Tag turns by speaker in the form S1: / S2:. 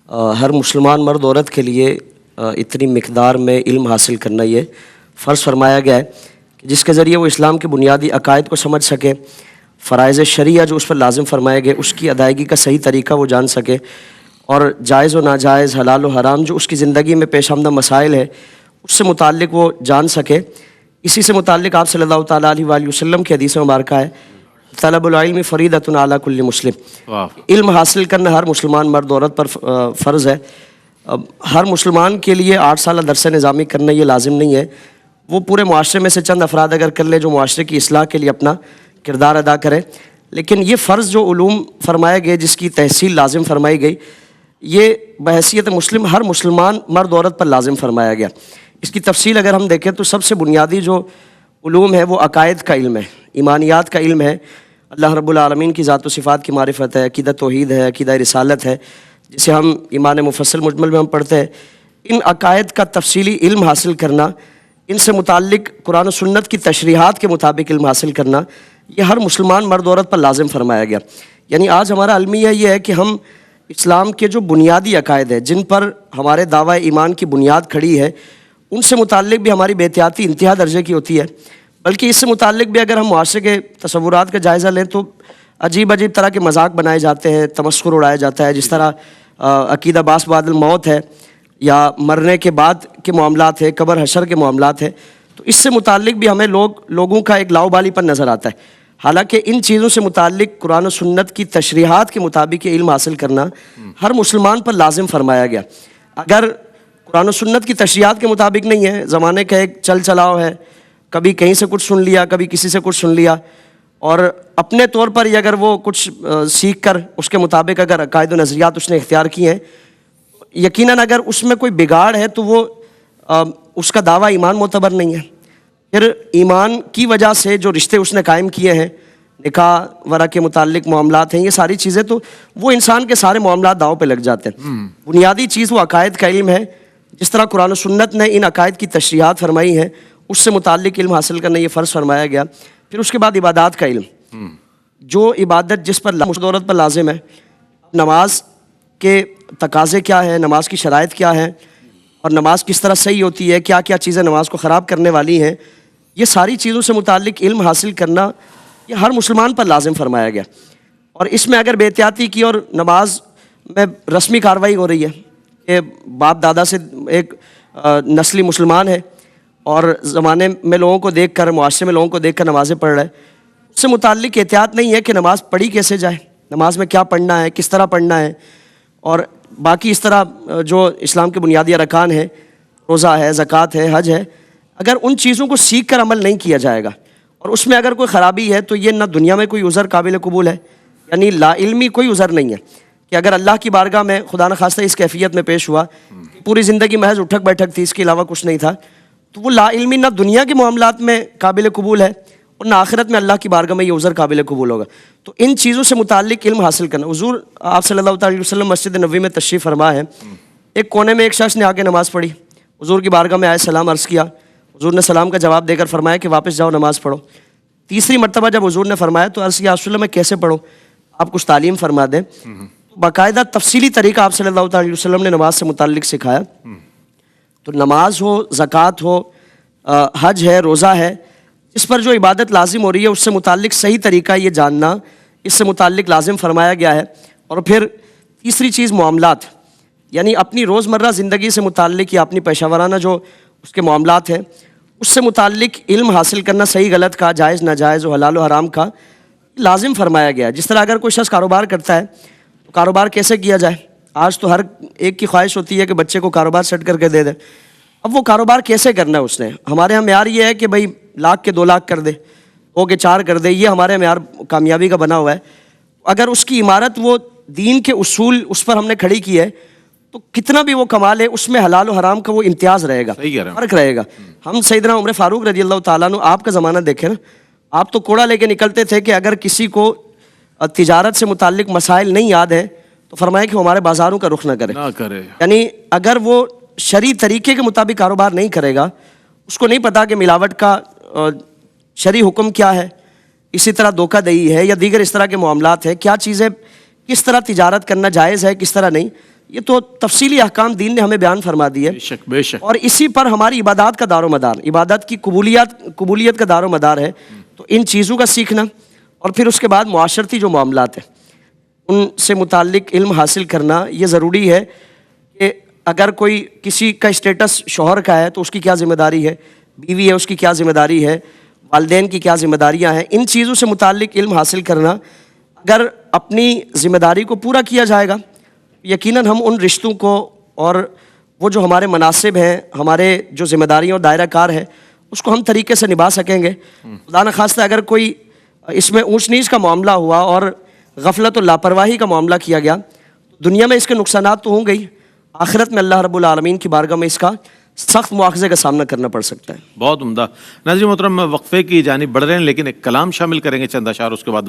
S1: ہر مسلمان مرد عورت کے لیے اتنی مقدار میں علم حاصل کرنا یہ فرض فرمایا گیا ہے کہ جس کے ذریعے وہ اسلام کے بنیادی عقائد کو سمجھ سکے، فرائض شرعیہ جو اس پر لازم فرمائے گئے اس کی ادائیگی کا صحیح طریقہ وہ جان سکے، اور جائز و ناجائز، حلال و حرام جو اس کی زندگی میں پیش آمدہ مسائل ہے اس سے متعلق وہ جان سکے۔ اسی سے متعلق آپ صلی اللہ تعالیٰ علیہ وآلہ وسلم کی حدیث مبارکہ ہے، طلب العلم فریضۃ علی کل مسلم، علم حاصل کرنا ہر مسلمان مرد عورت پر فرض ہے۔ ہر مسلمان کے لیے 8 سالہ درس نظامی کرنا یہ لازم نہیں ہے، وہ پورے معاشرے میں سے چند افراد اگر کر لے جو معاشرے کی اصلاح کے لیے اپنا کردار ادا کرے، لیکن یہ فرض جو علوم فرمائے گئے جس کی تحصیل لازم فرمائی گئی، یہ بحیثیت مسلم ہر مسلمان مرد عورت پر لازم فرمایا گیا۔ اس کی تفصیل اگر ہم دیکھیں تو سب سے بنیادی جو علوم ہے وہ عقائد کا علم ہے، ایمانیات کا علم ہے، اللہ رب العالمین کی ذات و صفات کی معرفت ہے، عقیدہ توحید ہے، عقیدہ رسالت ہے، جسے ہم ایمان مفصل مجمل میں ہم پڑھتے ہیں۔ ان عقائد کا تفصیلی علم حاصل کرنا، ان سے متعلق قرآن و سنت کی تشریحات کے مطابق علم حاصل کرنا، یہ ہر مسلمان مرد عورت پر لازم فرمایا گیا۔ یعنی آج ہمارا المیہ یہ ہے کہ ہم اسلام کے جو بنیادی عقائد ہیں جن پر ہمارے دعوی ایمان کی بنیاد کھڑی ہے، ان سے متعلق بھی ہماری بے احتیاطی انتہا درجے کی ہوتی ہے، بلکہ اس سے متعلق بھی اگر ہم معاشرے کے تصورات کا جائزہ لیں تو عجیب عجیب طرح کے مذاق بنائے جاتے ہیں، تمسخر اڑایا جاتا ہے، جس طرح عقیدہ باس بعد الموت ہے یا مرنے کے بعد کے معاملات ہے، قبر حشر کے معاملات ہے، تو اس سے متعلق بھی ہمیں لوگوں کا ایک لاؤبالی پر نظر آتا ہے۔ حالانکہ ان چیزوں سے متعلق قرآن و سنت کی تشریحات کے مطابق علم حاصل کرنا ہر مسلمان پر لازم فرمایا گیا۔ اگر قرآن و سنت کی تشریحات کے مطابق نہیں ہے، زمانے کا ایک چل چلاؤ ہے، کبھی کہیں سے کچھ سن لیا، کبھی کسی سے کچھ سن لیا، اور اپنے طور پر ہی اگر وہ کچھ سیکھ کر اس کے مطابق اگر عقائد و نظریات اس نے اختیار کیے ہیں، یقیناً اگر اس میں کوئی بگاڑ ہے تو وہ اس کا دعویٰ ایمان معتبر نہیں ہے۔ پھر ایمان کی وجہ سے جو رشتے اس نے قائم کیے ہیں، نکاح وغیرہ کے متعلق معاملات ہیں، یہ ساری چیزیں تو وہ انسان کے سارے معاملات داؤ پہ لگ جاتے ہیں۔ بنیادی چیز وہ عقائد کا علم ہے، جس طرح قرآن و سنت نے ان عقائد کی تشریحات فرمائی ہیں اس سے متعلق علم حاصل کرنا یہ فرض فرمایا گیا۔ پھر اس کے بعد عبادات کا علم، جو عبادت جس پر مرد عورت پر لازم ہے، نماز کے تقاضے کیا ہیں، نماز کی شرائط کیا ہیں، اور نماز کس طرح صحیح ہوتی ہے، کیا کیا چیزیں نماز کو خراب کرنے والی ہیں، یہ ساری چیزوں سے متعلق علم حاصل کرنا یہ ہر مسلمان پر لازم فرمایا گیا۔ اور اس میں اگر بے احتیاطی کی اور نماز میں رسمی کارروائی ہو رہی ہے کہ باپ دادا سے ایک نسلی مسلمان ہے اور زمانے میں لوگوں کو دیکھ کر، معاشرے میں لوگوں کو دیکھ کر نمازیں پڑھ رہا ہے، اس سے متعلق احتیاط نہیں ہے کہ نماز پڑھی کیسے جائے، نماز میں کیا پڑھنا ہے، کس طرح پڑھنا ہے، اور باقی اس طرح جو اسلام کے بنیادی ارکان ہیں، روزہ ہے، زکوٰۃ ہے، حج ہے، اگر ان چیزوں کو سیکھ کر عمل نہیں کیا جائے گا اور اس میں اگر کوئی خرابی ہے تو یہ نہ دنیا میں کوئی عذر قابل قبول ہے، یعنی لا علمی کوئی عذر نہیں ہے کہ اگر اللہ کی بارگاہ میں خدا نخواستہ اس کیفیت میں پیش ہوا، پوری زندگی محض اٹھک بیٹھک تھی، اس کے علاوہ کچھ نہیں تھا، تو وہ لا علمی نہ دنیا کے معاملات میں قابل قبول ہے اور نہ آخرت میں اللہ کی بارگاہ میں یہ عذر قابل قبول ہوگا۔ تو ان چیزوں سے متعلق علم حاصل کرنا، حضور آپ صلی اللہ علیہ وسلم مسجد نبوی میں تشریف فرما ہے، ایک کونے میں ایک شخص نے آ کے نماز پڑھی، حضور کی بارگاہ میں آئے، سلام عرض کیا، حضور نے سلام کا جواب دے کر فرمایا کہ واپس جاؤ نماز پڑھو۔ تیسری مرتبہ جب حضور نے فرمایا تو عرض کیا رسول اللہ میں کیسے پڑھوں، آپ کچھ تعلیم فرما دیں۔ باقاعدہ تفصیلی طریقہ آپ صلی اللہ علیہ وسلم نے نماز سے متعلق سکھایا۔ تو نماز ہو، زکوٰۃ ہو، حج ہے، روزہ ہے، اس پر جو عبادت لازم ہو رہی ہے اس سے متعلق صحیح طریقہ یہ جاننا اس سے متعلق لازم فرمایا گیا ہے۔ اور پھر تیسری چیز معاملات، یعنی اپنی روزمرہ زندگی سے متعلق یا اپنی پیشہ ورانہ جو اس کے معاملات ہیں اس سے متعلق علم حاصل کرنا، صحیح غلط کا، جائز ناجائز و حلال و حرام کا لازم فرمایا گیا ہے۔ جس طرح اگر کوئی شخص کاروبار کرتا ہے تو کاروبار کیسے کیا جائے، آج تو ہر ایک کی خواہش ہوتی ہے کہ بچے کو کاروبار سیٹ کر کے دے دے، اب وہ کاروبار کیسے کرنا ہے اس نے، ہمارے ہاں معیار یہ ہے کہ بھائی 1,00,000 کے 2,00,000 کر دے، ہو کے 4 کر دے، یہ ہمارے معیار کامیابی کا بنا ہوا ہے۔ اگر اس کی عمارت وہ دین کے اصول اس پر ہم نے کھڑی کی ہے تو کتنا بھی وہ کما لے اس میں حلال و حرام کا وہ امتیاز رہے گا، فرق رہے گا۔ ہم سیدنا عمر فاروق رضی اللہ تعالیٰ عنہ آپ کا زمانہ دیکھیں نا، آپ تو کوڑا لے کے نکلتے تھے کہ اگر کسی کو تجارت سے متعلق مسائل نہیں یاد ہے تو فرمایا کہ وہ ہمارے بازاروں کا رخ نہ کرے، یعنی اگر وہ شرعی طریقے کے مطابق کاروبار نہیں کرے گا، اس کو نہیں پتا کہ ملاوٹ کا شرعی حکم کیا ہے، اسی طرح دھوکہ دہی ہے یا دیگر اس طرح کے معاملات ہیں، کیا چیزیں کس طرح تجارت کرنا جائز ہے، کس طرح نہیں، یہ تو تفصیلی احکام دین نے ہمیں بیان فرما دی ہے.
S2: بے شک بے شک.
S1: اور اسی پر ہماری عبادات کا دار و مدار، عبادت کی قبولیت کا دار و مدار ہے. تو ان چیزوں کا سیکھنا اور پھر اس کے بعد معاشرتی جو معاملات ہیں ان سے متعلق علم حاصل کرنا یہ ضروری ہے کہ اگر کوئی کسی کا اسٹیٹس شوہر کا ہے تو اس کی کیا ذمہ داری ہے، بیوی ہے اس کی کیا ذمہ داری ہے، والدین کی کیا ذمہ داریاں ہیں. ان چیزوں سے متعلق علم حاصل کرنا، اگر اپنی ذمہ داری کو پورا کیا جائے گا یقیناً ہم ان رشتوں کو اور وہ جو ہمارے مناسب ہیں، ہمارے جو ذمہ داریاں اور دائرہ کار ہے اس کو ہم طریقے سے نبھا سکیں گے. خدا نخواستہ اگر کوئی اس میں اونچ نیچ کا معاملہ ہوا اور غفلت و لاپرواہی کا معاملہ کیا گیا، دنیا میں اس کے نقصانات تو ہوں گئی، آخرت میں اللہ رب العالمین کی بارگاہ میں اس کا سخت مواخذے کا سامنا کرنا پڑ سکتا ہے.
S2: بہت عمدہ. ناظرین محترم وقفے کی جانب بڑھ رہے ہیں لیکن ایک کلام شامل کریں گے چند اشعار، اس کے بعد